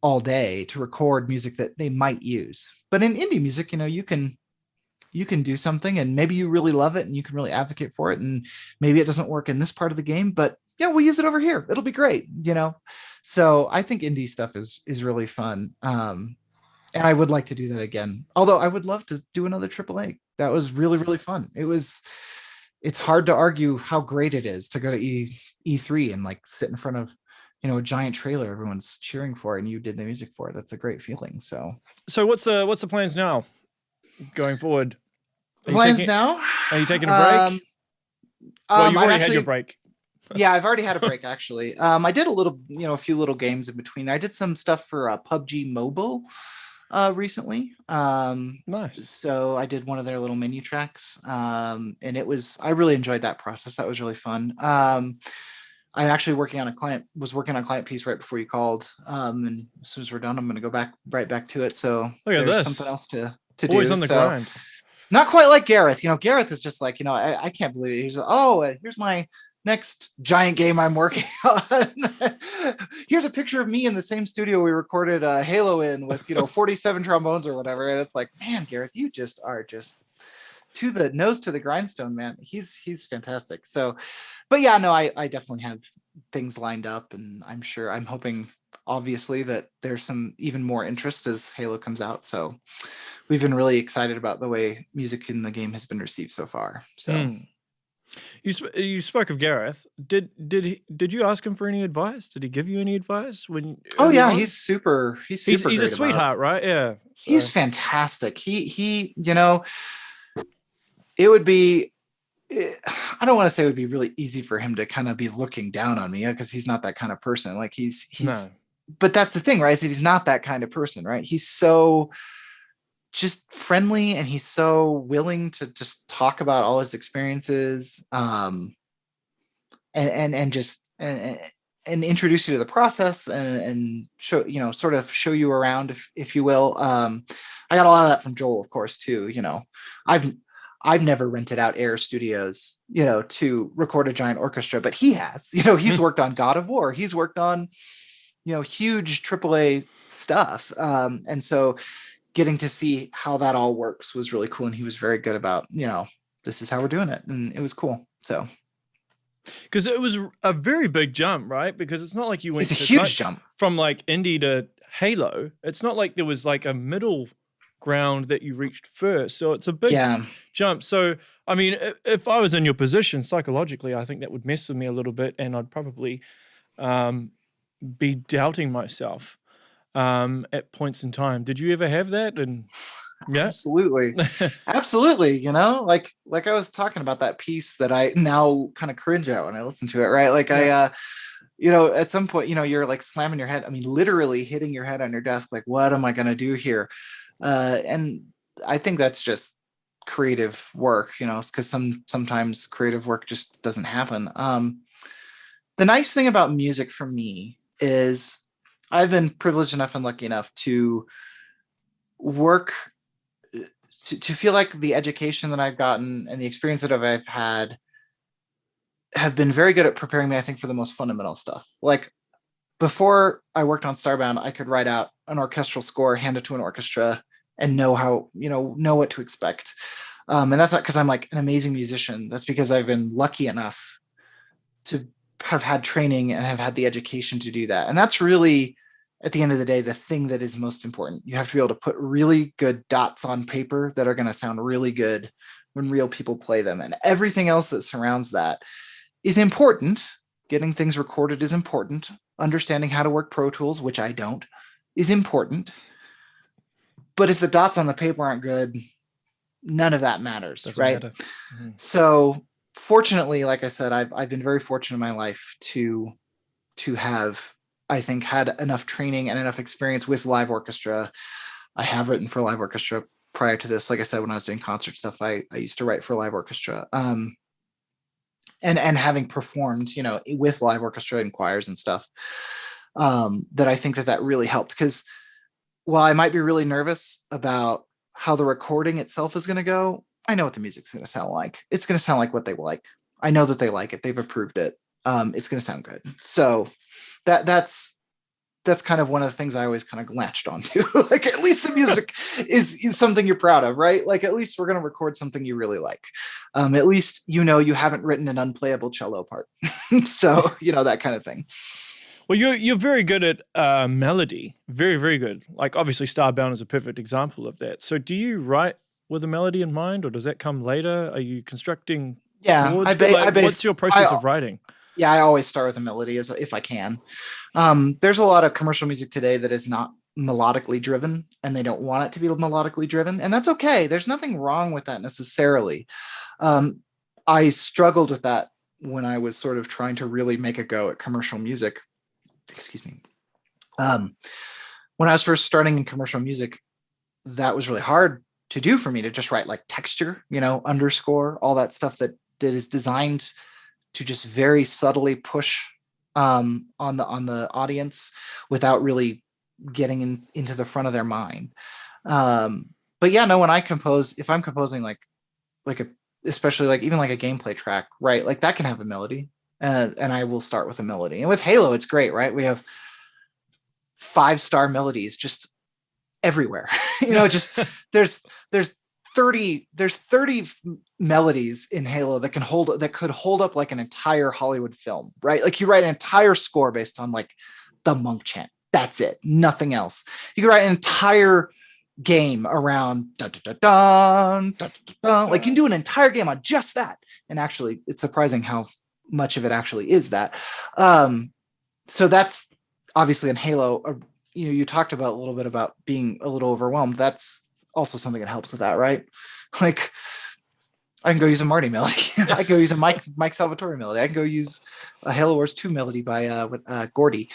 all day to record music that they might use. But in indie music, you can do something and maybe you really love it and you can really advocate for it. And maybe it doesn't work in this part of the game, but yeah, we'll use it over here. It'll be great. So I think indie stuff is really fun. And I would like to do that again. Although I would love to do another AAA. That was really, really fun. It's hard to argue how great it is to go to E3 and like sit in front of, a giant trailer everyone's cheering for, and you did the music for it. That's a great feeling. So what's the plans now going forward? Are you taking a break? Well, you've already had your break. Yeah, I've already had a break, actually. I did a few little games in between. I did some stuff for PUBG Mobile recently. Nice. So I did one of their little menu tracks, and I really enjoyed that process. That was really fun. I'm actually working on a client piece right before you called. And as soon as we're done, I'm going to go right back to it. So there's something else to Always do. on the grind. Not quite like Gareth. Gareth is just like, I can't believe it. He's like, oh, here's my next giant game I'm working on. Here's a picture of me in the same studio we recorded Halo in with 47 trombones or whatever. And it's like, man, Gareth, you just are just to the nose to the grindstone, man. He's fantastic. So, but yeah, no, I definitely have things lined up, and I'm hoping obviously that there's some even more interest as Halo comes out. So we've been really excited about the way music in the game has been received so far. So you spoke of Gareth. Did you ask him for any advice? Did he give you any advice when? Oh yeah, he's super He's great a sweetheart, right? Yeah, so. He's fantastic. He it would be, I don't want to say it would be really easy for him to kind of be looking down on me, because he's not that kind of person. Like he's no. But that's the thing, right? So he's not that kind of person, right? He's so just friendly, and he's so willing to just talk about all his experiences, and introduce you to the process, and show, sort of show you around, if you will. I got a lot of that from Joel, of course, too. I've never rented out Air Studios, to record a giant orchestra, but he has. He's worked on God of War. He's worked on, huge AAA stuff. And so getting to see how that all works was really cool. And he was very good about, this is how we're doing it. And it was cool. So. Because it was a very big jump, right? Because it's not like you went it's a huge jump from like indie to Halo. It's not like there was like a middle ground that you reached first. So it's a big jump. So, I mean, if I was in your position psychologically, I think that would mess with me a little bit, and I'd probably be doubting myself at points in time. Did you ever have that? And yeah, absolutely. Absolutely. Like I was talking about that piece that I now kind of cringe at when I listen to it, right? Like at some point, you're like slamming your head. I mean, literally hitting your head on your desk. Like, what am I going to do here? And I think that's just creative work, because sometimes creative work just doesn't happen. The nice thing about music for me is I've been privileged enough and lucky enough to work to feel like the education that I've gotten and the experience that I've had have been very good at preparing me, I think, for the most fundamental stuff. Like before I worked on Starbound, I could write out an orchestral score, hand it to an orchestra, and know how, know what to expect. And that's not because I'm like an amazing musician. That's because I've been lucky enough to have had training and have had the education to do that. And that's really, at the end of the day, the thing that is most important. You have to be able to put really good dots on paper that are going to sound really good when real people play them. And everything else that surrounds that is important. Getting things recorded is important. Understanding how to work Pro Tools, which I don't, is important. But if the dots on the paper aren't good, none of that matters, doesn't right? Matter. Mm-hmm. So fortunately, like I said, I've been very fortunate in my life to have, I think, had enough training and enough experience with live orchestra. I have written for live orchestra prior to this. Like I said, when I was doing concert stuff, I used to write for live orchestra. And having performed, with live orchestra and choirs and stuff, that I think that really helped. Because while I might be really nervous about how the recording itself is going to go, I know what the music's going to sound like. It's going to sound like what they like. I know that they like it. They've approved it. It's going to sound good. So that's kind of one of the things I always kind of latched onto. Like, at least the music is something you're proud of, right? Like, at least we're going to record something you really like. At least, you haven't written an unplayable cello part. So, that kind of thing. Well, you're very good at melody. Very, very good. Like, obviously, Starbound is a perfect example of that. So do you write with a melody in mind, or does that come later? Are you constructing chords? What's your process of writing? Yeah, I always start with a melody if I can. There's a lot of commercial music today that is not melodically driven, and they don't want it to be melodically driven. And that's okay. There's nothing wrong with that necessarily. I struggled with that when I was sort of trying to really make a go at commercial music. Excuse me. When I was first starting in commercial music, that was really hard to do for me, to just write like texture, underscore, all that stuff that is designed to just very subtly push on the audience without really getting into the front of their mind. yeah, no, when I compose, if I'm composing like a, especially like even like a gameplay track, right? Like that can have a melody, and I will start with a melody. And with Halo, it's great, right? We have 5-star melodies just everywhere. Just there's 30 melodies in Halo that could hold up like an entire Hollywood film, right? Like you write an entire score based on like the Monk Chant. That's it. Nothing else. You could write an entire game around dun, dun, dun, dun, dun, dun, dun. Like you can do an entire game on just that. And actually, it's surprising how much of it actually is that. So that's obviously in Halo. You talked about a little bit about being a little overwhelmed. That's also something that helps with that, right? Like I can go use a Marty melody. I can go use a Mike Salvatore melody. I can go use a Halo Wars 2 melody by Gordy.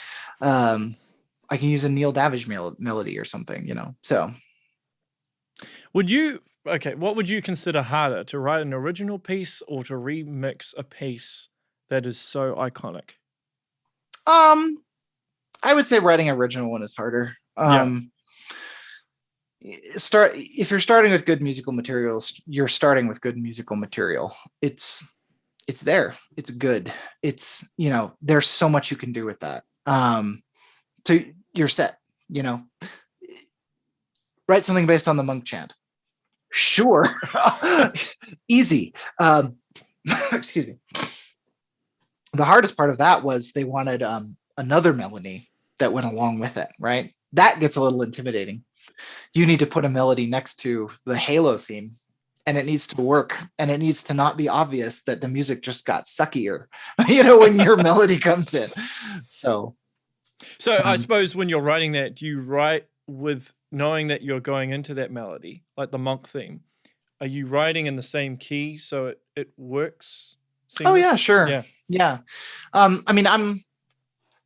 I can use a Neil Davish melody or something, So what would you consider harder, to write an original piece or to remix a piece that is so iconic? I would say writing an original one is harder. If you're starting with good musical materials, you're starting with good musical material. It's there. It's good. It's, there's so much you can do with that. So you're set, write something based on the Monk Chant. Sure. Easy. Excuse me. The hardest part of that was they wanted another melody that went along with it, right? That gets a little intimidating. You need to put a melody next to the Halo theme, and it needs to work, and it needs to not be obvious that the music just got suckier, when your melody comes in. So I suppose when you're writing that, do you write with knowing that you're going into that melody, like the Monk theme? Are you writing in the same key so it works seamless? Oh yeah, sure. Yeah. I mean, I'm,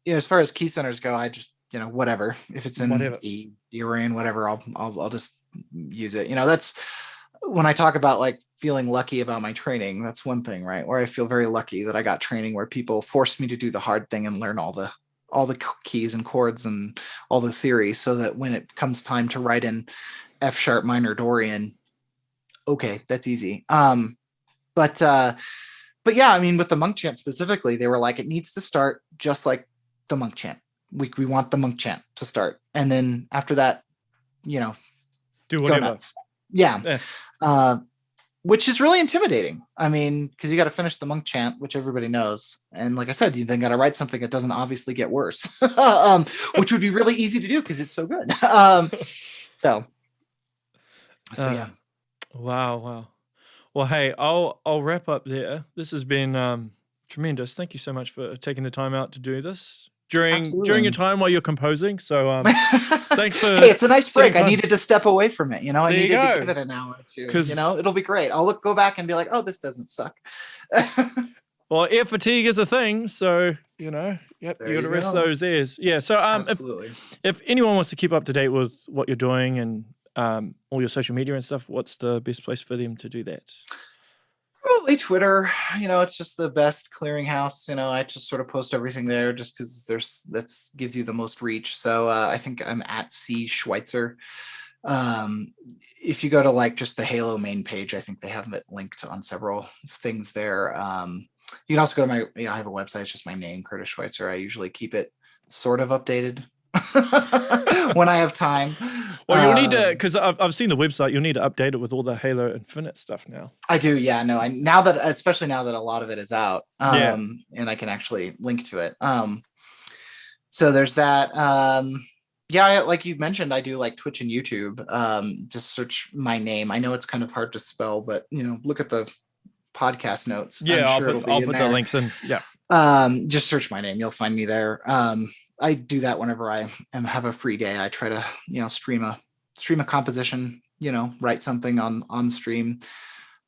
as far as key centers go, I just, whatever. If it's in E or in whatever, I'll just use it. That's when I talk about like feeling lucky about my training. That's one thing, right? Where I feel very lucky that I got training where people forced me to do the hard thing and learn all the keys and chords and all the theory, so that when it comes time to write in F sharp minor Dorian, okay, that's easy. But yeah, I mean, with the Monk Chant specifically, they were like, it needs to start just like the Monk Chant. We want the Monk Chant to start, and then after that, do whatever. Go nuts. Yeah. Which is really intimidating. I mean, because you got to finish the Monk Chant, which everybody knows, and like I said, you then got to write something that doesn't obviously get worse, which would be really easy to do because it's so good. So yeah. Wow. Well, hey, I'll wrap up there. This has been tremendous. Thank you so much for taking the time out to do this during your time while you're composing. So thanks for. Hey, it's a nice break. I needed to step away from it. I needed to give it an hour or two. It'll be great. I'll go back and be like, oh, this doesn't suck. Well, ear fatigue is a thing, so you got to rest those ears. Yeah. So absolutely. If anyone wants to keep up to date with what you're doing and all your social media and stuff, what's the best place for them to do that? Probably Twitter. It's just the best clearinghouse. I just sort of post everything there just because that gives you the most reach. So I think I'm at C Schweitzer. If you go to like just the Halo main page, I think they have it linked on several things there. You can also go to I have a website. It's just my name, Curtis Schweitzer. I usually keep it sort of updated when I have time. Well, you'll need to, because I've seen the website, you'll need to update it with all the Halo Infinite stuff now. I do, yeah. No, especially now that a lot of it is out, and I can actually link to it. So there's that. Like you mentioned, I do like Twitch and YouTube. Just search my name. I know it's kind of hard to spell, but look at the podcast notes. Yeah, I'll put the links in. Yeah. Just search my name. You'll find me there. I do that whenever I have a free day. I try to, stream a composition, write something on stream.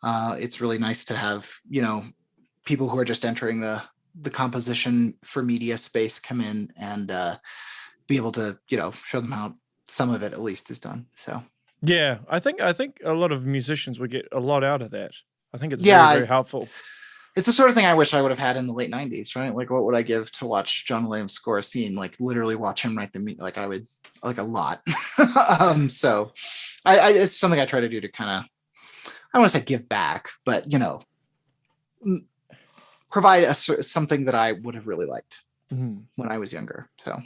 It's really nice to have, people who are just entering the composition for media space come in and be able to, show them how some of it at least is done. So yeah, I think a lot of musicians would get a lot out of that. I think it's very, very helpful. It's the sort of thing I wish I would have had in the late 90s, right? Like, what would I give to watch John Williams score a scene? Like, literally watch him write the music. Like, I would, like, a lot. So it's something I try to do to kind of, I don't want to say give back, but, you know, provide something that I would have really liked when I was younger. So.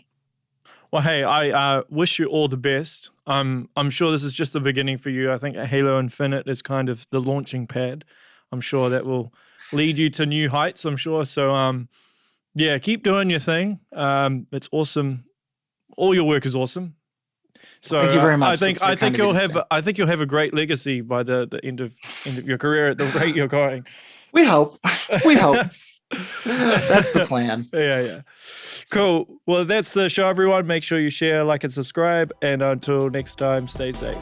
Well, hey, I wish you all the best. I'm sure this is just the beginning for you. I think Halo Infinite is kind of the launching pad. I'm sure that will lead you to new heights, I'm sure. So, yeah, keep doing your thing. It's awesome. All your work is awesome. So thank you very much. I think you'll have a great legacy by the end of your career at the rate you're going. We hope. That's the plan. Yeah. Cool. Well, that's the show, everyone. Make sure you share, like, and subscribe. And until next time, stay safe.